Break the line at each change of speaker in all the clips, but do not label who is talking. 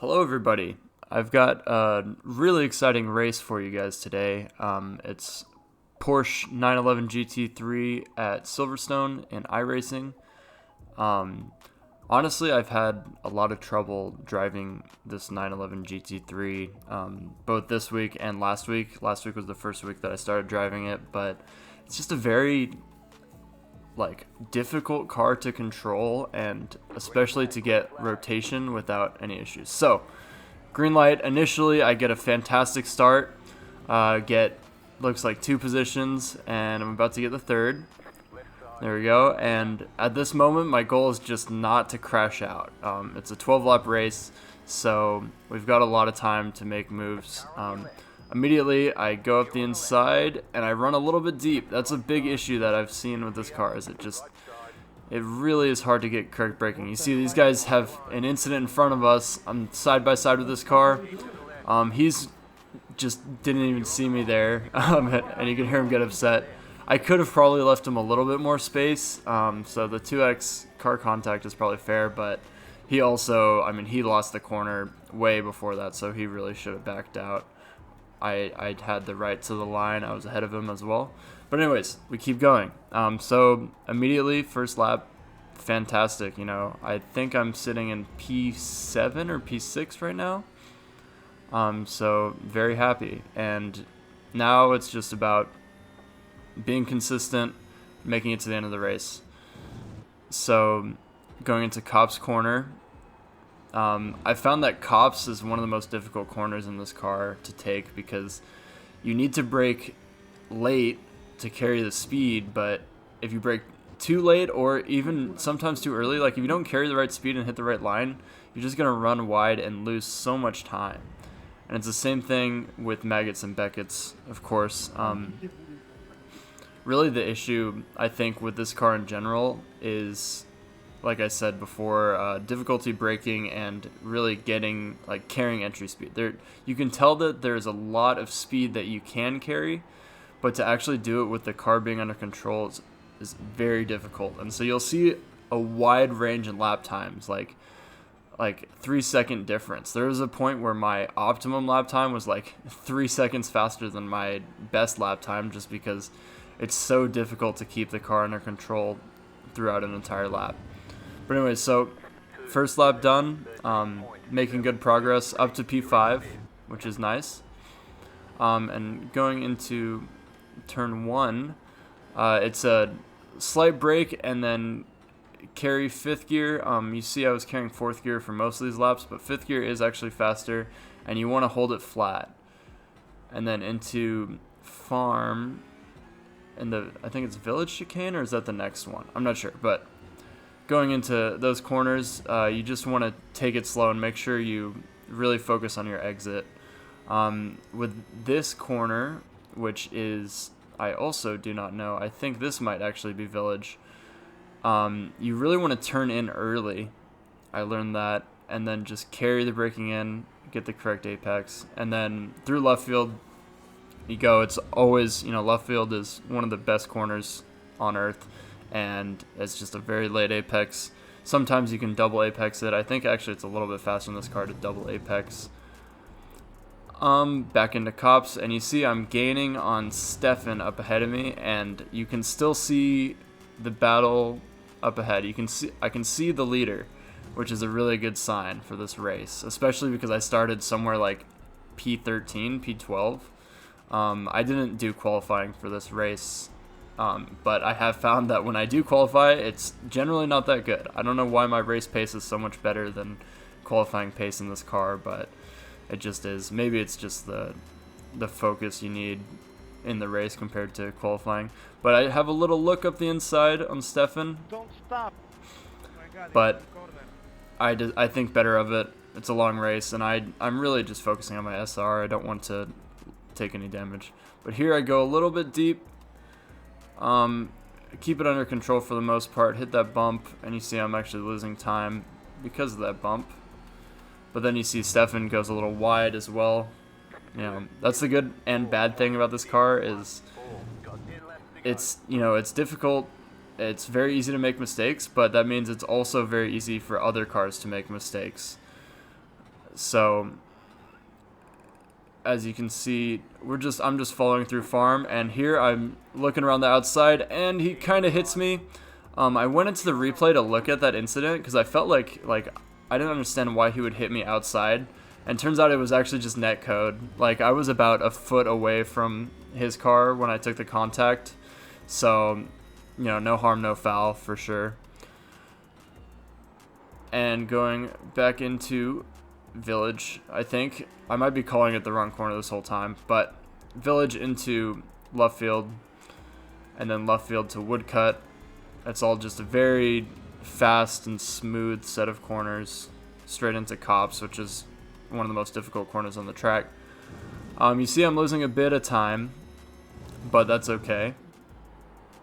Hello, everybody. I've got a really exciting race for you guys today. It's Porsche 911 GT3 at Silverstone in iRacing. Um, Honestly, I've had a lot of trouble driving this 911 GT3 both this week and last week. Last week was the first week that I started driving it, but it's just a very difficult car to control and especially to get rotation without any issues. So green light initially, I get a fantastic start, get looks like two positions, and I'm about to get the third. There we go, and at this moment my goal is just not to crash out. It's a 12 lap race, so we've got a lot of time to make moves. Immediately, I go up the inside, and I run a little bit deep. That's a big issue that I've seen with this car, is it really is hard to get correct braking. You see these guys have an incident in front of us. I'm side by side with this car. He's just didn't even see me there, and you can hear him get upset. I could have probably left him a little bit more space, so the 2x car contact is probably fair, but he also, he lost the corner way before that, so he really should have backed out. I had the right to the line. I was ahead of him as well. But anyways, we keep going. So immediately, first lap, fantastic. I think I'm sitting in P7 or P6 right now. So very happy. And now it's just about being consistent, making it to the end of the race. So going into Copse corner, I found that Copse is one of the most difficult corners in this car to take because you need to brake late to carry the speed, but if you brake too late or even sometimes too early, like if you don't carry the right speed and hit the right line, you're just going to run wide and lose so much time. And it's the same thing with Maggots and Becquets, of course. Really the issue, I think, with this car in general is, like I said before, difficulty braking and really carrying entry speed. You can tell that there's a lot of speed that you can carry, but to actually do it with the car being under control is very difficult. And so you'll see a wide range in lap times, like 3-second difference. There was a point where my optimum lap time was like 3 seconds faster than my best lap time, just because it's so difficult to keep the car under control throughout an entire lap. But anyways, so first lap done, making good progress up to P5, which is nice. And going into turn 1, it's a slight brake and then carry 5th gear. You see I was carrying 4th gear for most of these laps, but 5th gear is actually faster, and you want to hold it flat. And then into farm, and I think it's village chicane, or is that the next one? I'm not sure, but going into those corners, you just want to take it slow and make sure you really focus on your exit. With this corner, which is, I also do not know, I think this might actually be village, you really want to turn in early. I learned that, and then just carry the braking in, get the correct apex, and then through left field you go. It's always, left field is one of the best corners on earth, and it's just a very late apex. Sometimes you can double apex it. I think actually it's a little bit faster in this car to double apex. Back into Copse, and you see I'm gaining on Stefan up ahead of me, and you can still see the battle up ahead. I can see the leader, which is a really good sign for this race, especially because I started somewhere like P13, P12. I didn't do qualifying for this race, but I have found that when I do qualify, it's generally not that good. I don't know why my race pace is so much better than qualifying pace in this car, but it just is. Maybe it's just the focus you need in the race compared to qualifying. But I have a little look up the inside on Stefan.
Don't stop.
But I think better of it. It's a long race, and I'm really just focusing on my SR. I don't want to take any damage. But here I go a little bit deep. Keep it under control for the most part. Hit that bump, and you see I'm actually losing time because of that bump. But then you see Stefan goes a little wide as well. That's the good and bad thing about this car is it's difficult. It's very easy to make mistakes, but that means it's also very easy for other cars to make mistakes. So as you can see, I'm just following through farm, and here I'm looking around the outside, and he kind of hits me. I went into the replay to look at that incident because I felt like I didn't understand why he would hit me outside, and turns out it was actually just netcode. Like, I was about a foot away from his car when I took the contact, so no harm, no foul for sure. And going back into Village, I think I might be calling it the wrong corner this whole time, but Village into left field, and then left field to Woodcut. It's all just a very fast and smooth set of corners straight into Cops, which is one of the most difficult corners on the track. You see I'm losing a bit of time, but that's okay.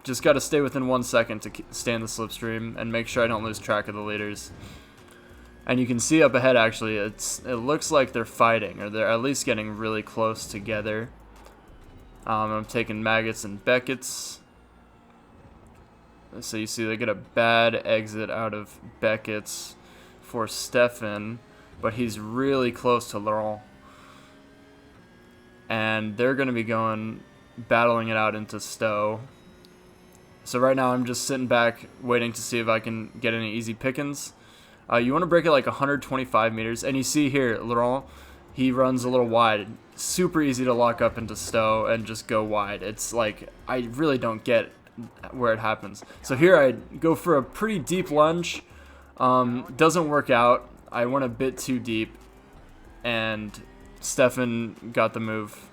Just got to stay within 1 second to stay in the slipstream and make sure I don't lose track of the leaders. And you can see up ahead, actually, it looks like they're fighting, or they're at least getting really close together. I'm taking Maggots and Becquets. So you see they get a bad exit out of Becquets for Stefan, but he's really close to Laurent. And they're going to be battling it out into Stowe. So right now I'm just sitting back waiting to see if I can get any easy pickings. You want to break it like 125 meters. And you see here, Laurent, he runs a little wide. Super easy to lock up into Stowe and just go wide. It's like, I really don't get where it happens. So here I go for a pretty deep lunge. Doesn't work out. I went a bit too deep. And Stefan got the move.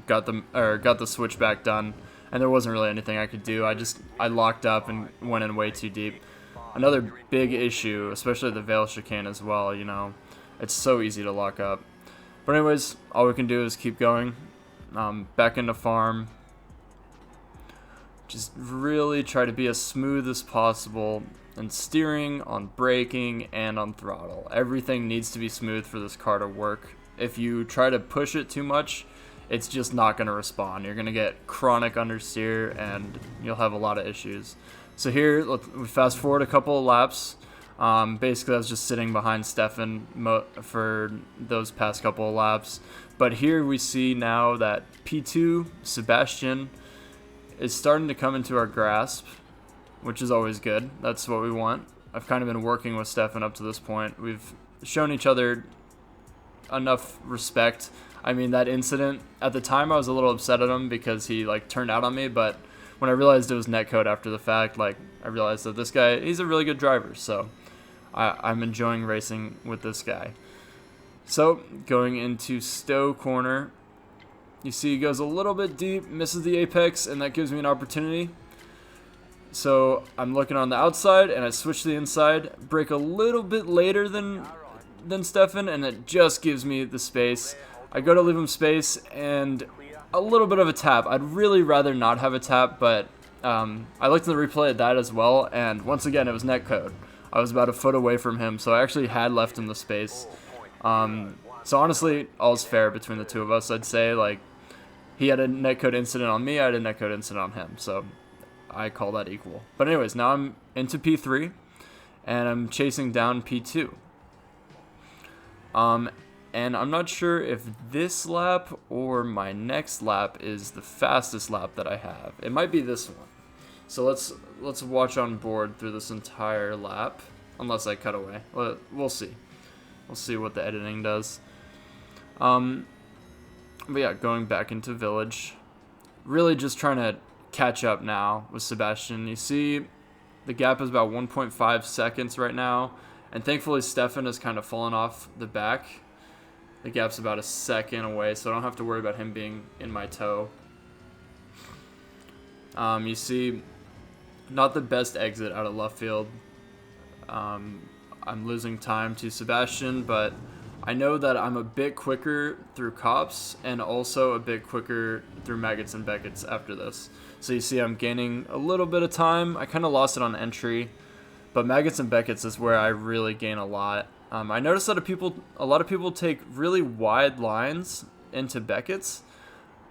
Got the switchback done. And there wasn't really anything I could do. I locked up and went in way too deep. Another big issue, especially the Vale chicane as well, it's so easy to lock up. But anyways, all we can do is keep going. Back into farm. Just really try to be as smooth as possible, and steering, on braking, and on throttle. Everything needs to be smooth for this car to work. If you try to push it too much, it's just not going to respond. You're going to get chronic understeer, and you'll have a lot of issues. So here, we fast forward a couple of laps. Basically, I was just sitting behind Stefan for those past couple of laps. But here we see now that P2, Sebastian, is starting to come into our grasp, which is always good. That's what we want. I've kind of been working with Stefan up to this point. We've shown each other enough respect. I mean, that incident, at the time I was a little upset at him because he turned out on me, but when I realized it was netcode after the fact, I realized that this guy, he's a really good driver, so I'm enjoying racing with this guy. So, going into Stowe corner, you see he goes a little bit deep, misses the apex, and that gives me an opportunity. So, I'm looking on the outside, and I switch to the inside, brake a little bit later than Stefan, and it just gives me the space. I go to leave him space, and a little bit of a tap. I'd really rather not have a tap, but I looked at the replay at that as well, and once again, it was netcode. I was about a foot away from him, so I actually had left him the space. So honestly, all's fair between the two of us. I'd say, he had a netcode incident on me, I had a netcode incident on him, so I call that equal. But anyways, now I'm into P3, and I'm chasing down P2. And I'm not sure if this lap or my next lap is the fastest lap that I have. It might be this one. So let's watch on board through this entire lap, unless I cut away. We'll see. We'll see what the editing does. But yeah, going back into Village. Really just trying to catch up now with Sebastian. You see the gap is about 1.5 seconds right now. And thankfully Stefan has kind of fallen off the back. The gap's about a second away, so I don't have to worry about him being in my toe. You see, not the best exit out of left field. I'm losing time to Sebastian, but I know that I'm a bit quicker through Cops and also a bit quicker through Maggots and Becquets after this. So you see I'm gaining a little bit of time. I kind of lost it on entry, but Maggots and Becquets is where I really gain a lot. I noticed that a lot of people take really wide lines into Becquets,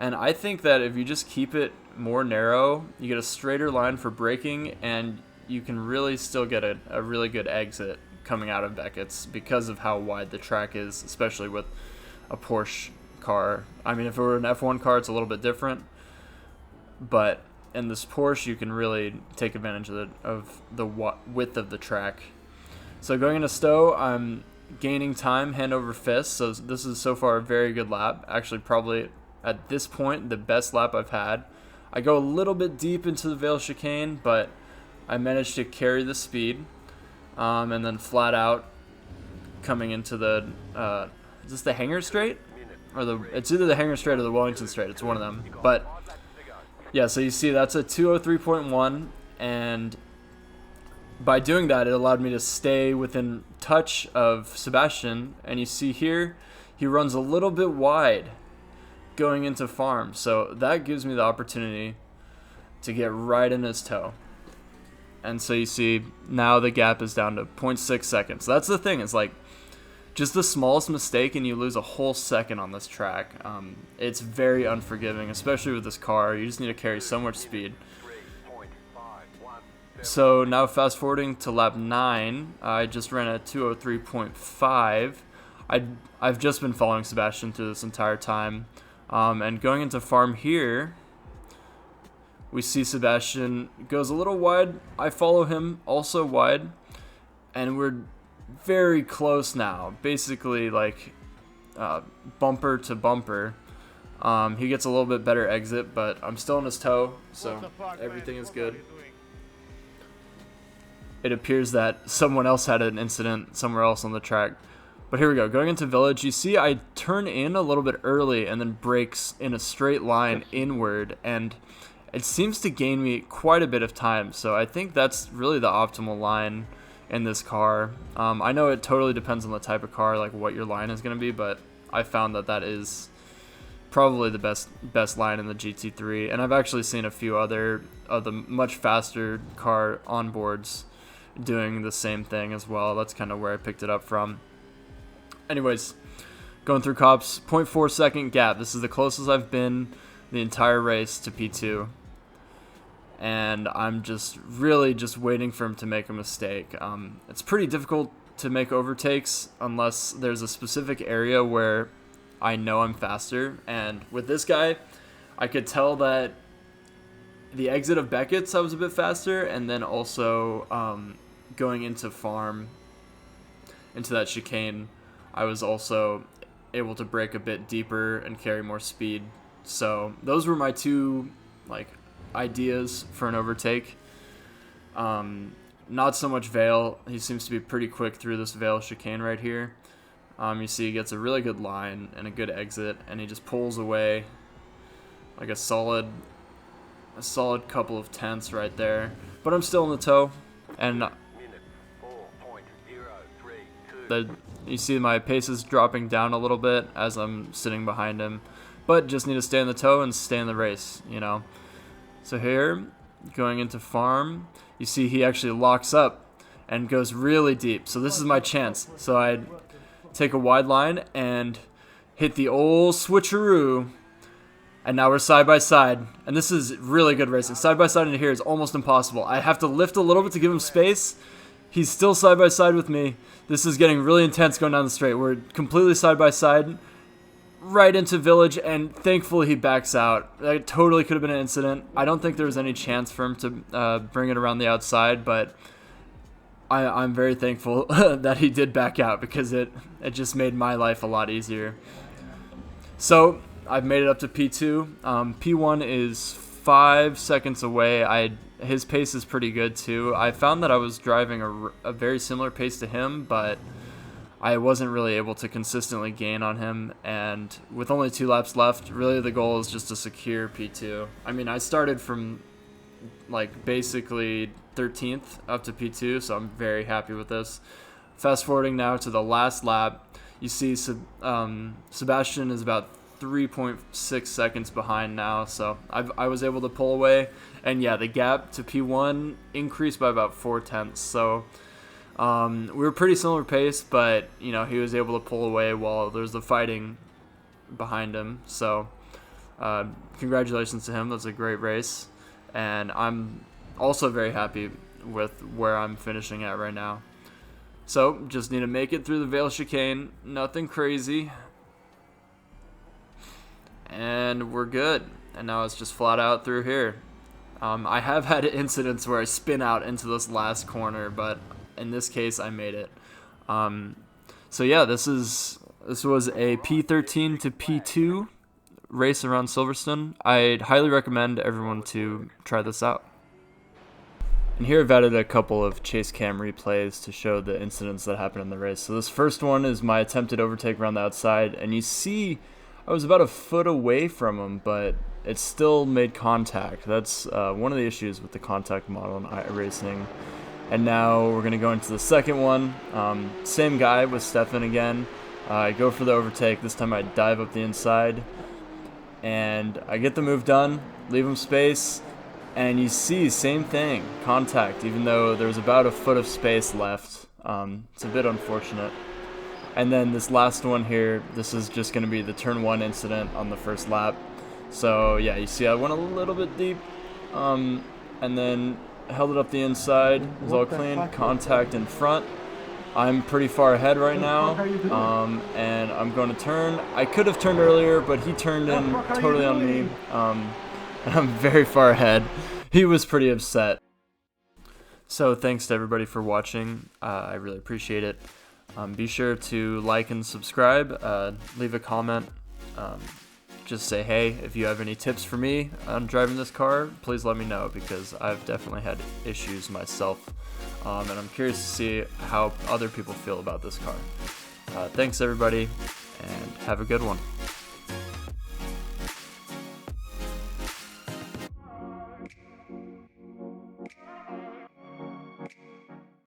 and I think that if you just keep it more narrow, you get a straighter line for braking, and you can really still get a really good exit coming out of Beckett's because of how wide the track is, especially with a Porsche car. I mean, if it were an F1 car, it's a little bit different, but in this Porsche, you can really take advantage of the width of the track. So going into Stowe, I'm gaining time hand over fist, so this is so far a very good lap. Actually, probably at this point, the best lap I've had. I go a little bit deep into the Vale chicane, but I managed to carry the speed, and then flat out coming into the, is this the Hanger Straight? Or it's either the Hanger Straight or the Wellington Straight, it's one of them. But yeah, so you see that's a 203.1, and by doing that, it allowed me to stay within touch of Sebastian, and you see here, he runs a little bit wide going into farm, so that gives me the opportunity to get right in his toe. And so you see, now the gap is down to 0.6 seconds. That's the thing, it's like, just the smallest mistake and you lose a whole second on this track. It's very unforgiving, especially with this car. You just need to carry so much speed. So now fast forwarding to lap 9, I just ran a 203.5. I've just been following Sebastian through this entire time. And going into farm here, we see Sebastian goes a little wide. I follow him also wide, and we're very close now, basically like bumper to bumper. He gets a little bit better exit, but I'm still in his toe, so everything is good. It appears that someone else had an incident somewhere else on the track. But here we go, going into Village, you see I turn in a little bit early and then brakes in a straight line inward, and it seems to gain me quite a bit of time, so I think that's really the optimal line in this car. I know it totally depends on the type of car, like what your line is going to be, but I found that that is probably the best line in the GT3, and I've actually seen a few other of the much faster car onboards doing the same thing as well. That's kind of where I picked it up from. Anyways, going through Cops, 0.4 second gap. This is the closest I've been the entire race to P2. And I'm just really just waiting for him to make a mistake. It's pretty difficult to make overtakes unless there's a specific area where I know I'm faster. And with this guy, I could tell that the exit of Beckett's I was a bit faster, and then also going into farm, into that chicane, I was also able to brake a bit deeper and carry more speed. So those were my two ideas for an overtake. Not so much Vale. He seems to be pretty quick through this Vale chicane right here. You see he gets a really good line and a good exit, and he just pulls away like a solid couple of tenths right there. But I'm still in the toe, and you see my pace is dropping down a little bit as I'm sitting behind him, but just need to stay in the toe and stay in the race, you know. So here, going into farm, you see he actually locks up and goes really deep. So this is my chance. So I take a wide line and hit the old switcheroo, and now we're side by side. And this is really good racing. Side by side into here is almost impossible. I have to lift a little bit to give him space. He's still side by side with me. This is getting really intense going down the straight. We're completely side by side, right into Village, and thankfully he backs out. That totally could have been an incident. I don't think there was any chance for him to bring it around the outside, but I'm very thankful that he did back out, because it just made my life a lot easier. So I've made it up to P2. P1 is 5 seconds away. His pace is pretty good too. I found that I was driving a very similar pace to him, but I wasn't really able to consistently gain on him, and with only 2 laps left, really the goal is just to secure P2. I mean, I started from basically 13th up to P2, so I'm very happy with this. Fast forwarding now to the last lap, you see Sebastian is about 3.6 seconds behind now, so I was able to pull away, and yeah, the gap to P1 increased by about 4 tenths, so we were pretty similar pace, but he was able to pull away while there's the fighting behind him. So congratulations to him. That's a great race, and I'm also very happy with where I'm finishing at right now. So, just need to make it through the Vale chicane. Nothing crazy. And we're good. And now it's just flat out through here. I have had incidents where I spin out into this last corner, but in this case, I made it. So yeah, this was a P13 to P2 race around Silverstone. I'd highly recommend everyone to try this out. And here I've added a couple of chase cam replays to show the incidents that happened in the race. So this first one is my attempted overtake around the outside, and you see I was about a foot away from him, but it still made contact. That's one of the issues with the contact model in iRacing. And now we're going to go into the second one. Same guy with Stefan again. I go for the overtake. This time I dive up the inside, and I get the move done, leave him space, and you see, same thing, contact, even though there's about a foot of space left. It's a bit unfortunate. And then this last one here, this is just going to be the turn 1 incident on the first lap. So yeah, you see I went a little bit deep, and then held it up the inside. It was all clean, contact in front. I'm pretty far ahead right now, and I'm going to turn. I could have turned earlier, but he turned in totally on me. And I'm very far ahead. He was pretty upset. So thanks to everybody for watching. I really appreciate it. Be sure to like and subscribe. Leave a comment. Just say hey. If you have any tips for me on driving this car, please let me know, because I've definitely had issues myself. And I'm curious to see how other people feel about this car. Thanks everybody, and have a good one.